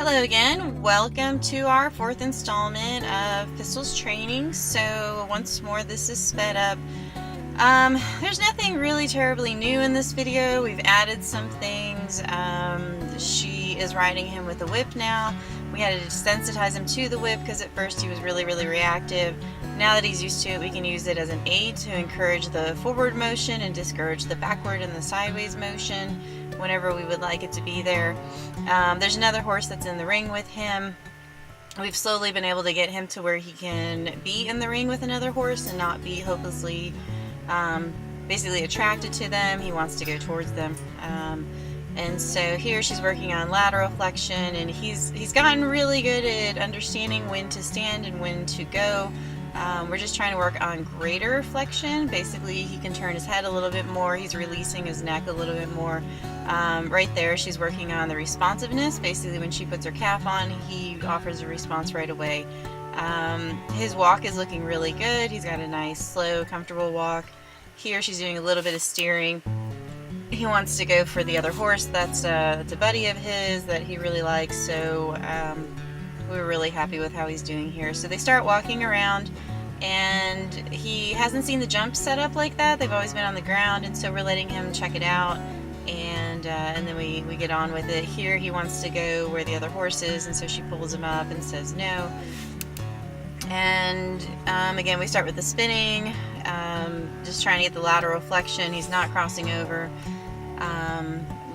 Hello again. Welcome to our fourth installment of Pistols training. So once more, this is sped up. There's nothing really terribly new in this video. We've added some things. She is riding him with a whip now. We had to desensitize him to the whip because at first he was really reactive. Now that he's used to it, we can use it as an aid to encourage the forward motion and discourage the backward and the sideways motion whenever we would like it to be there. There's another horse that's in the ring with him. We've slowly been able to get him to where he can be in the ring with another horse and not be hopelessly basically attracted to them. He wants to go towards them. And so here she's working on lateral flexion, and he's gotten really good at understanding when to stand and when to go. We're just trying to work on greater flexion. Basically, he can turn his head a little bit more. He's releasing his neck a little bit more. Right there, she's working on the responsiveness. Basically, when she puts her calf on, he offers a response right away. His walk is looking really good. He's got a nice, slow, comfortable walk. Here, she's doing a little bit of steering. He wants to go for the other horse. That's a buddy of his that he really likes. So we were really happy with how he's doing here. So they start walking around, and he hasn't seen the jump set up like that. They've always been on the ground, and so we're letting him check it out, and then we get on with it. Here he wants to go where the other horse is, and so she pulls him up and says no. And again, we start with the spinning, just trying to get the lateral flexion. He's not crossing over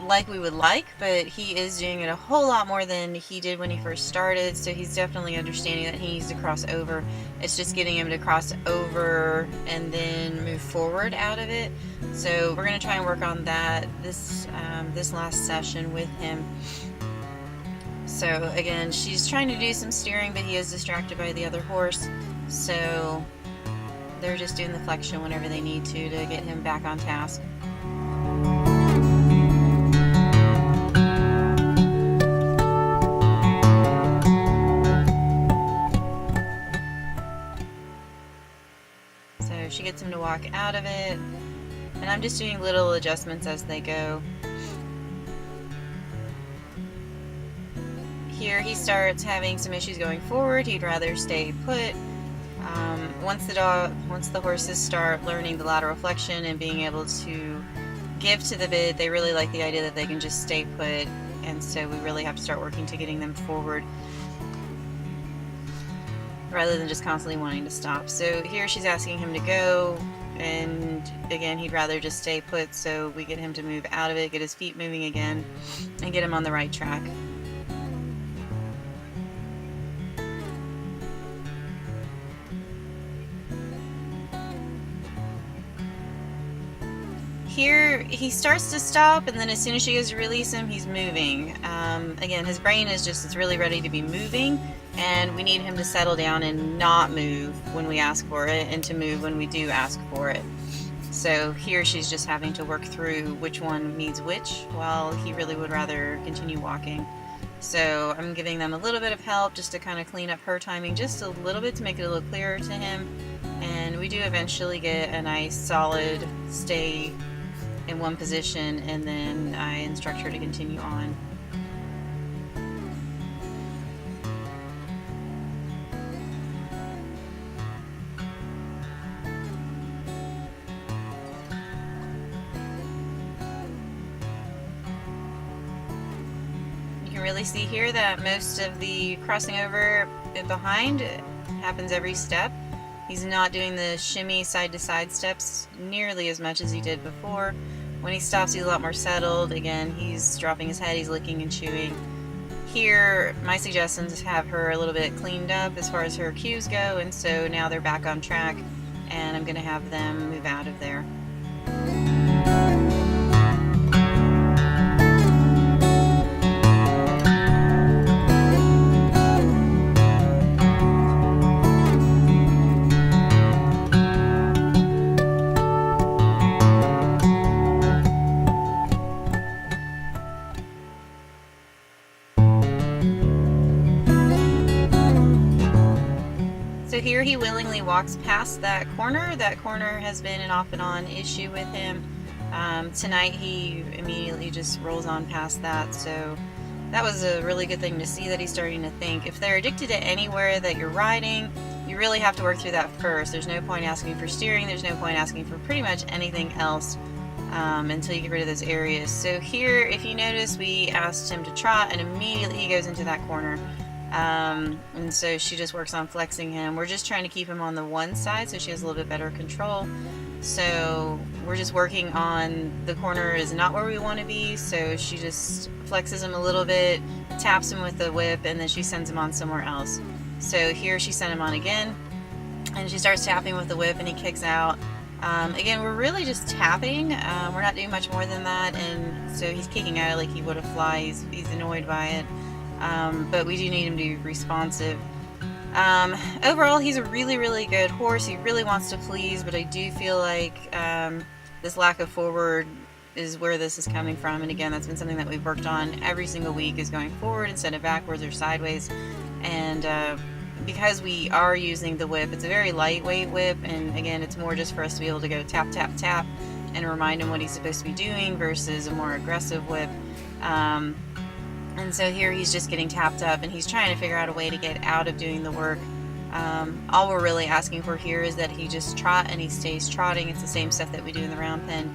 like we would like, but he is doing it a whole lot more than he did when he first started, so he's definitely understanding that he needs to cross over. It's just getting him to cross over and then move forward out of it. So we're going to try and work on that this last session with him. So again, she's trying to do some steering, but he is distracted by the other horse, so they're just doing the flexion whenever they need to get him back on task. So she gets him to walk out of it, and I'm just doing little adjustments as they go. Here he starts having some issues going forward. He'd rather stay put. Once the horses start learning the lateral flexion and being able to give to the bit, they really like the idea that they can just stay put, and so we really have to start working to getting them forward rather than just constantly wanting to stop. So here she's asking him to go, and again, he'd rather just stay put, so we get him to move out of it, get his feet moving again, and get him on the right track. Here he starts to stop, and then as soon as she goes to release him, he's moving. Again, his brain is really ready to be moving, and we need him to settle down and not move when we ask for it, and to move when we do ask for it. So here she's just having to work through which one needs which, while he really would rather continue walking. So I'm giving them a little bit of help just to kind of clean up her timing just a little bit to make it a little clearer to him, and we do eventually get a nice solid stay in one position, and then I instruct her to continue on. You can really see here that most of the crossing over behind happens every step. He's not doing the shimmy side-to-side steps nearly as much as he did before. When he stops, he's a lot more settled. Again, he's dropping his head, he's licking and chewing. Here, my suggestion is to have her a little bit cleaned up as far as her cues go, and so now they're back on track, and I'm going to have them move out of there. So here he willingly walks past that corner. That corner has been an off and on issue with him. Tonight he immediately just rolls on past that, so that was a really good thing to see, that he's starting to think. If they're addicted to anywhere that you're riding, you really have to work through that first. There's no point asking for steering, there's no point asking for pretty much anything else until you get rid of those areas. So here, if you notice, we asked him to trot and immediately he goes into that corner. And so she just works on flexing him. We're just trying to keep him on the one side so she has a little bit better control. So we're just working on, the corner is not where we want to be, so she just flexes him a little bit, taps him with the whip, and then she sends him on somewhere else. So here she sent him on again, and she starts tapping with the whip and he kicks out. Again, we're really just tapping, we're not doing much more than that, and so he's kicking out like he would a fly. He's annoyed by it, but we do need him to be responsive. Overall, he's a really good horse. He really wants to please, but I do feel like this lack of forward is where this is coming from. And again, that's been something that we've worked on every single week, is going forward instead of backwards or sideways. And because we are using the whip, it's a very lightweight whip, and again, it's more just for us to be able to go tap, tap, tap and remind him what he's supposed to be doing versus a more aggressive whip. And so here he's just getting tapped up and he's trying to figure out a way to get out of doing the work. All we're really asking for here is that he just trot and he stays trotting. It's the same stuff that we do in the round pen.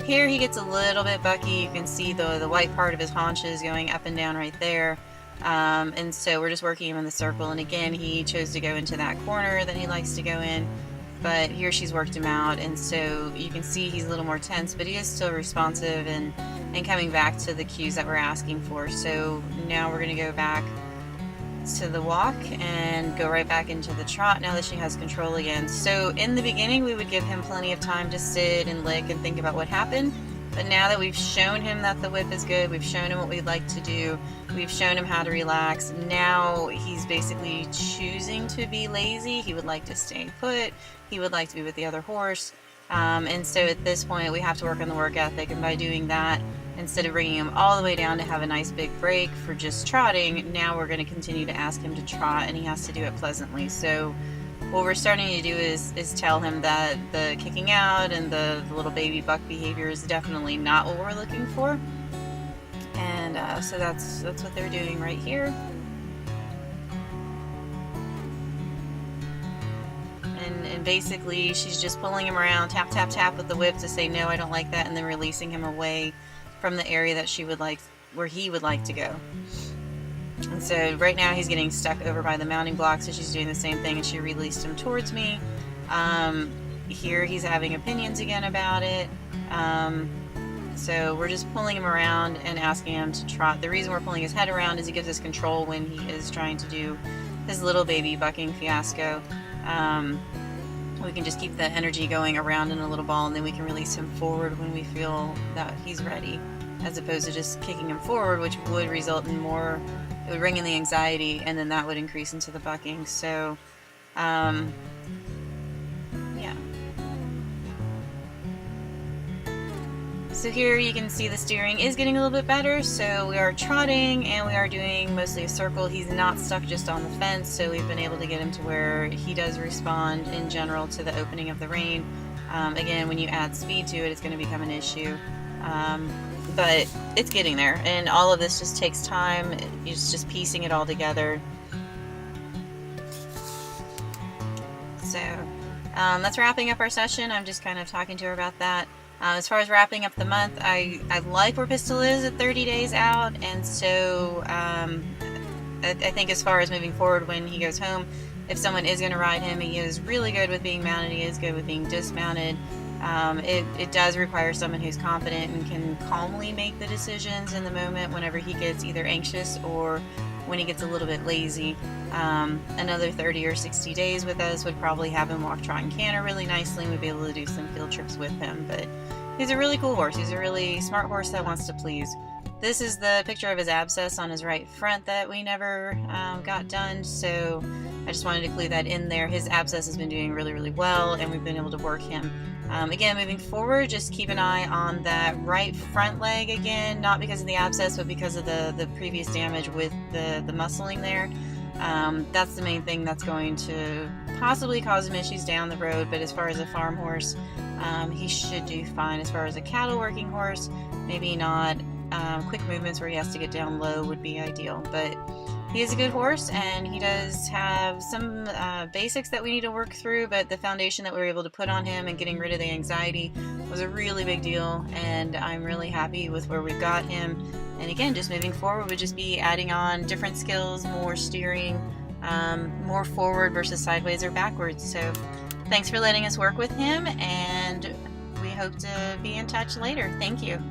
Here he gets a little bit bucky. You can see the white part of his haunches going up and down right there. And so we're just working him in the circle. And again, he chose to go into that corner that he likes to go in. But here she's worked him out, and so you can see he's a little more tense, but he is still responsive and coming back to the cues that we're asking for. So now we're going to go back to the walk and go right back into the trot now that she has control again. So in the beginning, we would give him plenty of time to sit and lick and think about what happened. But now that we've shown him that the whip is good, we've shown him what we'd like to do, we've shown him how to relax, now he's basically choosing to be lazy. He would like to stay put, he would like to be with the other horse, and so at this point we have to work on the work ethic, and by doing that, instead of bringing him all the way down to have a nice big break for just trotting, now we're going to continue to ask him to trot, and he has to do it pleasantly. So what we're starting to do is tell him that the kicking out and the little baby buck behavior is definitely not what we're looking for. And so that's what they're doing right here. And basically she's just pulling him around, tap, tap, tap with the whip to say, no, I don't like that, and then releasing him away from the area that she would like, where he would like to go. And so right now he's getting stuck over by the mounting block, so she's doing the same thing, and she released him towards me. Here he's having opinions again about it. So we're just pulling him around and asking him to trot. The reason we're pulling his head around is it gives us control when he is trying to do his little baby bucking fiasco. We can just keep the energy going around in a little ball, and then we can release him forward when we feel that he's ready, as opposed to just kicking him forward, which would result in more, it would bring in the anxiety, and then that would increase into the bucking. So yeah. So here you can see the steering is getting a little bit better, so we are trotting and we are doing mostly a circle. He's not stuck just on the fence, so we've been able to get him to where he does respond in general to the opening of the rein. Again, when you add speed to it, it's going to become an issue. But it's getting there, and all of this just takes time. It's just piecing it all together. So that's wrapping up our session. I'm just kind of talking to her about that. As far as wrapping up the month, I like where Pistol is at 30 days out, and so I think as far as moving forward when he goes home, if someone is going to ride him, he is really good with being mounted, he is good with being dismounted. It does require someone who's confident and can calmly make the decisions in the moment whenever he gets either anxious or when he gets a little bit lazy. Another 30 or 60 days with us would probably have him walk, trot, and canter really nicely, and we'd be able to do some field trips with him. But he's a really cool horse. He's a really smart horse that wants to please. This is the picture of his abscess on his right front that we never got done, so I just wanted to include that in there. His abscess has been doing really well, and we've been able to work him. Again, moving forward, just keep an eye on that right front leg again, not because of the abscess, but because of the previous damage with the muscling there. That's the main thing that's going to possibly cause him issues down the road, but as far as a farm horse, he should do fine. As far as a cattle working horse, maybe not quick movements where he has to get down low would be ideal. But he is a good horse, and he does have some basics that we need to work through, but the foundation that we were able to put on him and getting rid of the anxiety was a really big deal, and I'm really happy with where we've got him. And again, just moving forward would just be adding on different skills, more steering, more forward versus sideways or backwards. So thanks for letting us work with him, and we hope to be in touch later. Thank you.